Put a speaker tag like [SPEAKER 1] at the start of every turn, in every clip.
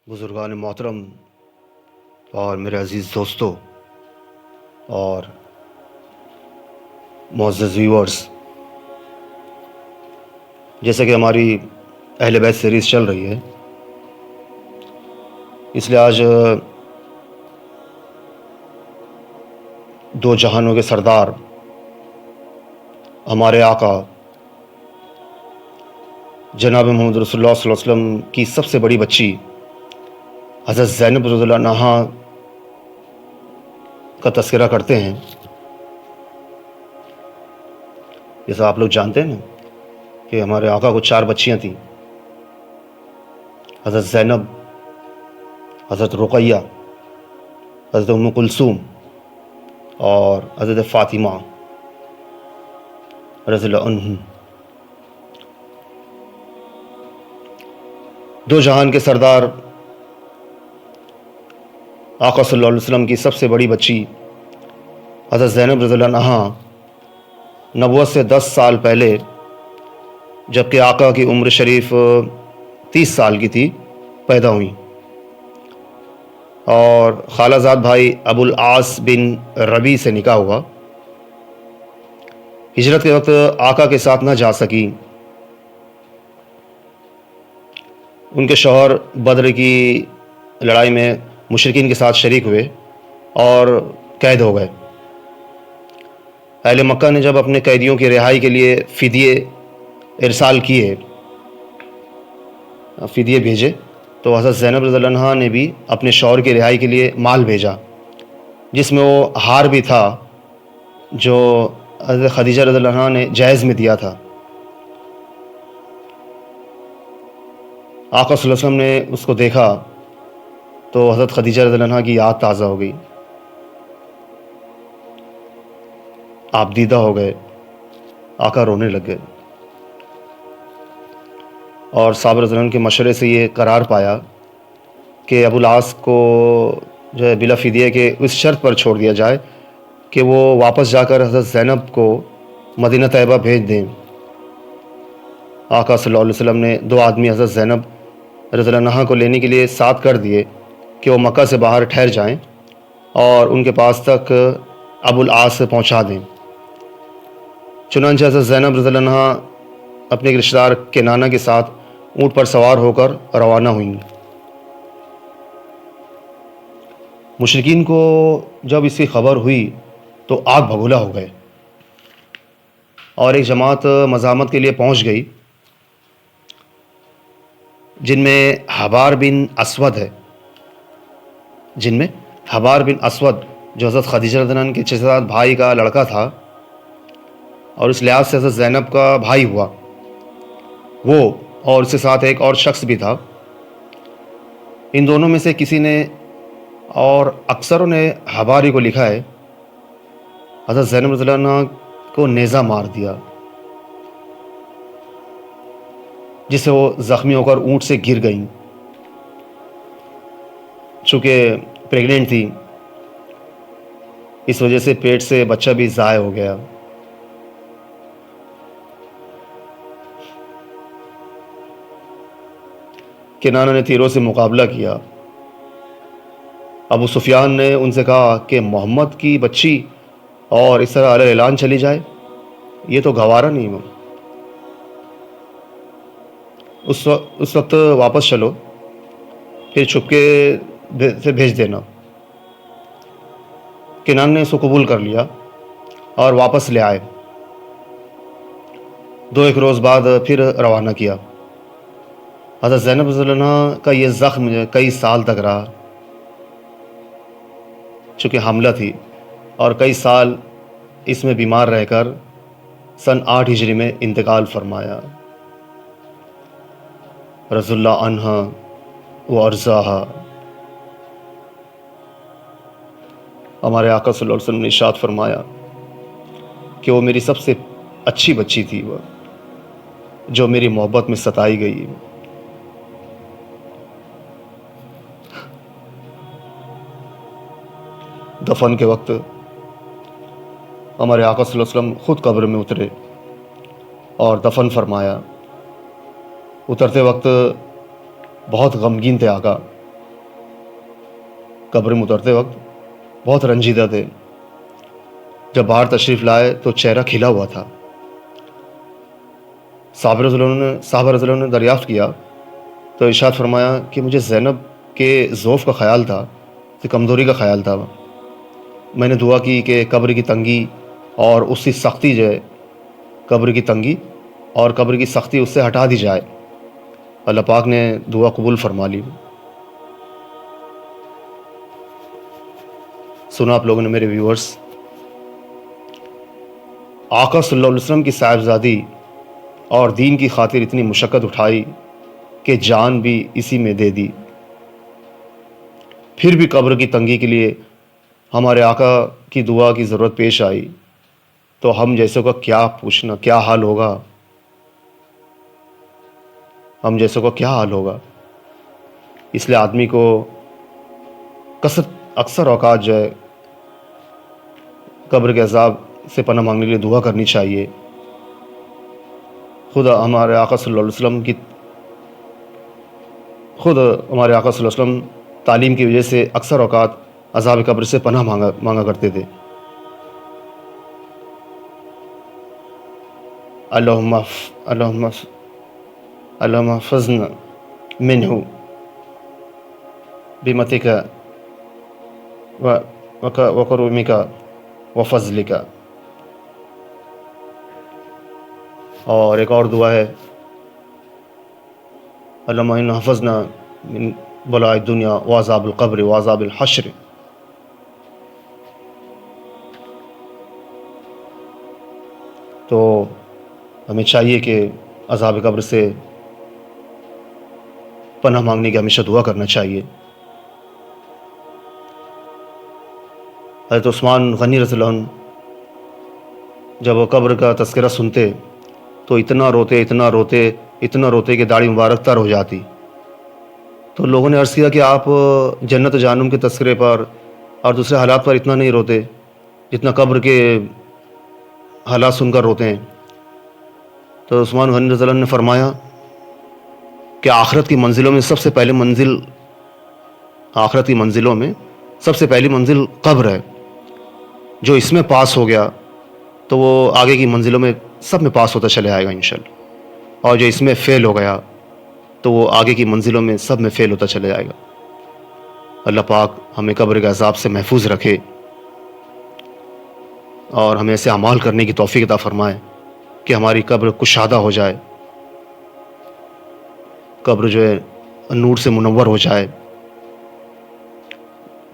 [SPEAKER 1] بزرگان محترم اور میرے عزیز دوستوں اور معزز ویورز، جیسے کہ ہماری اہل بیت سیریز چل رہی ہے، اس لیے آج دو جہانوں کے سردار ہمارے آقا جناب محمد رسول اللہ صلی اللہ علیہ وسلم کی سب سے بڑی بچی حضرت زینب رضی اللہ عنہا کا تذکرہ کرتے ہیں۔ جیسا آپ لوگ جانتے ہیں نا کہ ہمارے آقا کو 4 بچیاں تھیں، حضرت زینب، حضرت رقیہ، حضرت ام کلثوم اور حضرت فاطمہ رضی اللہ عنہم۔ دو جہان کے سردار آقا صلی اللہ علیہ وسلم کی سب سے بڑی بچی حضرت زینب رضی اللہ عنہا نبوت سے 10 سال پہلے، جبکہ آقا کی عمر شریف 30 سال کی تھی، پیدا ہوئیں، اور خالہ زاد بھائی ابو العاص بن ربیع سے نکاح ہوا۔ ہجرت کے وقت آقا کے ساتھ نہ جا سکی، ان کے شوہر بدر کی لڑائی میں مشرکین کے ساتھ شریک ہوئے اور قید ہو گئے۔ اہل مکہ نے جب اپنے قیدیوں کی رہائی کے لیے فدیے ارسال کیے، فدیے بھیجے، تو حضرت زینب رضی اللہ عنہا نے بھی اپنے شوہر کی رہائی کے لیے مال بھیجا، جس میں وہ ہار بھی تھا جو حضرت خدیجہ رضی اللہ عنہا نے جہیز میں دیا تھا۔ آقا صلی اللہ علیہ وسلم نے اس کو دیکھا تو حضرت خدیجہ رضی اللہ عنہا کی یاد تازہ ہو گئی، آپ دیدہ ہو گئے، آقا رونے لگ گئے، اور صحابہ رضی اللہ عنہ کے مشورے سے یہ قرار پایا کہ ابو العاص کو جو ہے بلا فدیہ کے اس شرط پر چھوڑ دیا جائے کہ وہ واپس جا کر حضرت زینب کو مدینہ طیبہ بھیج دیں۔ آقا صلی اللہ علیہ وسلم نے 2 آدمی حضرت زینب رضی اللہ عنہا کو لینے کے لیے ساتھ کر دیے کہ وہ مکہ سے باہر ٹھہر جائیں اور ان کے پاس تک ابو العاص سے پہنچا دیں۔ چنانچہ حضرت زینب رضی اللہ عنہا اپنے ایک رشتہ دار کنانہ کے ساتھ اونٹ پر سوار ہو کر روانہ ہوئیں۔ مشرکین کو جب اس کی خبر ہوئی تو آگ بھگولا ہو گئے، اور ایک جماعت مزاحمت کے لیے پہنچ گئی، جن میں حبار بن اسود ہے، جو حضرت خدیجہ رضی اللہ عنہا کے چچا بھائی کا لڑکا تھا اور اس لحاظ سے حضرت زینب کا بھائی ہوا، وہ اور اس کے ساتھ ایک اور شخص بھی تھا۔ ان دونوں میں سے کسی نے اور اکثروں نے حباری کو لکھا ہے حضرت زینب رضی اللہ عنہا کو نیزہ مار دیا، جس سے وہ زخمی ہو کر اونٹ سے گر گئیں۔ چونکہ پریگننٹ تھی، اس وجہ سے پیٹ سے بچہ بھی ضائع ہو گیا۔ کنانہ نے تیروں سے مقابلہ کیا۔ ابو سفیان نے ان سے کہا کہ محمد کی بچی اور اس طرح علیہ اعلان چلی جائے، یہ تو گوارا نہیں ہو، اس وقت واپس چلو، پھر چھپکے سے بھیج دینا۔ کنانہ نے اس کو قبول کر لیا اور واپس لے آئے۔ 2-1 روز بعد پھر روانہ کیا۔ حضرت زینب رضی اللہ عنہا کا یہ زخم کئی سال تک رہا، چونکہ حاملہ تھی، اور کئی سال اس میں بیمار رہ کر سن 8 ہجری میں انتقال فرمایا، رضی اللہ عنہا و ارضاہا۔ ہمارے آقا صلی اللہ علیہ وسلم نے ارشاد فرمایا کہ وہ میری سب سے اچھی بچی تھی، وہ جو میری محبت میں ستائی گئی۔ دفن کے وقت ہمارے آقا صلی اللہ علیہ وسلم خود قبر میں اترے اور دفن فرمایا۔ اترتے وقت بہت غمگین تھے آقا، قبر میں اترتے وقت بہت رنجیدہ تھے۔ جب باہر تشریف لائے تو چہرہ کھلا ہوا تھا۔ صحابہ رضی اللہ عنہ نے دریافت کیا تو ارشاد فرمایا کہ مجھے زینب کے ضعف کا خیال تھا، کہ کمزوری کا خیال تھا۔ میں نے دعا کی کہ قبر کی تنگی اور اس کی سختی جو ہے، قبر کی تنگی اور قبر کی سختی اس سے ہٹا دی جائے۔ اللہ پاک نے دعا قبول فرما لی۔ سنا آپ لوگوں نے میرے ویورز، آقا صلی اللہ علیہ وسلم کی صاحبزادی اور دین کی خاطر اتنی مشقت اٹھائی کہ جان بھی اسی میں دے دی، پھر بھی قبر کی تنگی کے لیے ہمارے آقا کی دعا کی ضرورت پیش آئی تو ہم جیسوں کا کیا پوچھنا، کیا حال ہوگا، ہم جیسوں کا کیا حال ہوگا۔ اس لیے آدمی کو اکثر اوقات جو ہے قبر کے عذاب سے پناہ مانگنے کے لیے دعا کرنی چاہیے۔ خود ہمارے آقا صلی اللہ علیہ وسلم تعلیم کی وجہ سے اکثر اوقات عذاب قبر سے پناہ مانگا کرتے تھے۔ اللہم احفظنا منہ بمتک وکرمک وفضلک۔ اور ایک اور دعا ہے، اللہم انا حفظنا من بلاء الدنیا وعذاب القبر وعذاب الحشر۔ تو ہمیں چاہیے کہ عذاب قبر سے پناہ مانگنے کی ہمیشہ دعا کرنا چاہیے۔ حضرت عثمان غنی رضی اللہ عنہ جب وہ قبر کا تذکرہ سنتے تو اتنا روتے کہ داڑھی مبارک تر ہو جاتی۔ تو لوگوں نے عرض کیا کہ آپ جنت و جہنم کے تذکرے پر اور دوسرے حالات پر اتنا نہیں روتے جتنا قبر کے حالات سن کر روتے ہیں۔ تو عثمان غنی رضی اللہ عنہ نے فرمایا کہ آخرت کی منزلوں میں سب سے پہلی منزل قبر ہے۔ جو اس میں پاس ہو گیا تو وہ آگے کی منزلوں میں سب میں پاس ہوتا چلے آئے گا انشاءاللہ، اور جو اس میں فیل ہو گیا تو وہ آگے کی منزلوں میں سب میں فیل ہوتا چلے جائے گا۔ اللہ پاک ہمیں قبر کے عذاب سے محفوظ رکھے اور ہمیں ایسے اعمال کرنے کی توفیق عطا فرمائے کہ ہماری قبر کشادہ ہو جائے، قبر جو ہے نور سے منور ہو جائے،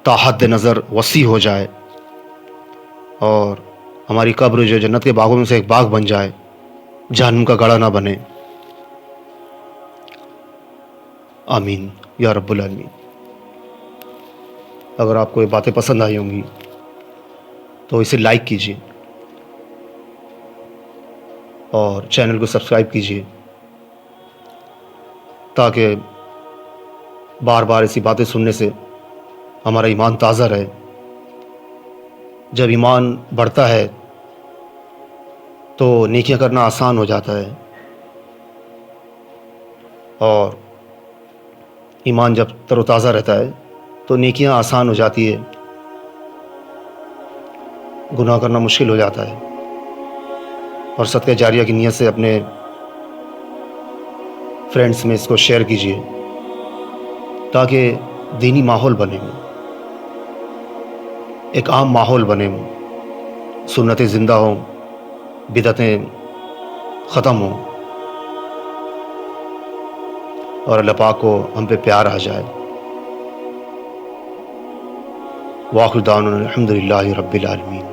[SPEAKER 1] تا حد نظر وسیع ہو جائے، اور ہماری قبر جو جنت کے باغوں میں سے ایک باغ بن جائے، جہنم کا گڑھا نہ بنے۔ آمین یا رب العالمین۔ اگر آپ کو یہ باتیں پسند آئی ہوں گی تو اسے لائک کیجیے اور چینل کو سبسکرائب کیجیے تاکہ بار بار ایسی باتیں سننے سے ہمارا ایمان تازہ رہے۔ جب ایمان بڑھتا ہے تو نیکیاں کرنا آسان ہو جاتا ہے، اور ایمان جب تر و تازہ رہتا ہے تو نیکیاں آسان ہو جاتی ہے، گناہ کرنا مشکل ہو جاتا ہے۔ اور صدقہ جاریہ کی نیت سے اپنے فرینڈس میں اس کو شیئر کیجیے تاکہ دینی ماحول بنے، ایک عام ماحول بنے، سنتیں زندہ ہوں، بدعتیں ختم ہوں، اور اللہ پاک کو ہم پہ پیار آ جائے۔ وآخر دعوانا الحمدللہ رب العالمین۔